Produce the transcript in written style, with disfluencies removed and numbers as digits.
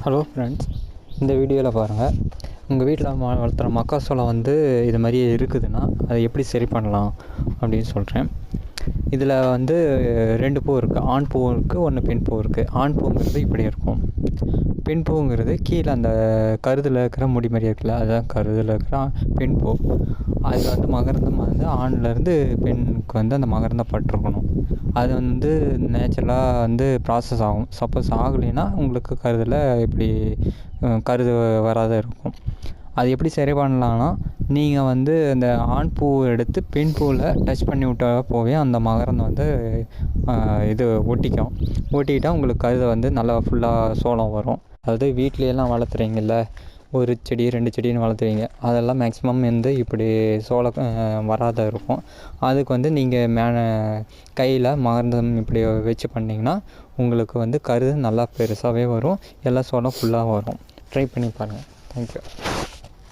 Hello friends, இந்த வீடியோவில் பாருங்கள். உங்கள் வீட்டில் வளர்த்துற மக்காச்சோளம் இது மாதிரி இருக்குதுன்னா அதை எப்படி சரி பண்ணலாம் அப்படின்னு சொல்கிறேன். இதில் 2 பூ இருக்குது. ஆண் பூவும் இருக்குது, ஒன்று பெண் பூ இருக்குது. ஆண் பூங்கிறது இப்படி இருக்கும். பெண் பூங்கிறது கீழே அந்த கருதில் இருக்கிற முடி மாதிரி இருக்குல்ல, அதுதான் கருதில் இருக்கிற பெண் பூ. அதில் மகரந்தம் ஆண்லேருந்து பெண்ணுக்கு அந்த மகரந்தம் பட்டிருக்கணும். அது நேச்சுரலாக ப்ராசஸ் ஆகும். சப்போஸ் ஆகலைன்னா உங்களுக்கு கருதில் இப்படி கருது வராத இருக்கும். அது எப்படி சரி பண்ணலான்னா, நீங்கள் அந்த ஆண் பூவை எடுத்து பெண் பூவில் டச் பண்ணி விட்டால் போவே அந்த மகரந்தம் ஒட்டிக்கிட்டால் உங்களுக்கு கருதை நல்லா ஃபுல்லாக சோளம் வரும். அதாவது வீட்லையெல்லாம் வளர்த்துறீங்கல்ல, ஒரு செடி 2 செடின்னு வளர்த்துவீங்க, அதெல்லாம் மேக்ஸிமம் இப்படி சோளம் வராத இருக்கும். அதுக்கு நீங்கள் மேலே கையில் மகரந்தம் இப்படி வச்சு பண்ணிங்கன்னா உங்களுக்கு கருது நல்லா பெருசாகவே வரும். எல்லா சோளம் ஃபுல்லாக வரும். ட்ரை பண்ணி பாருங்கள். தேங்க்யூ.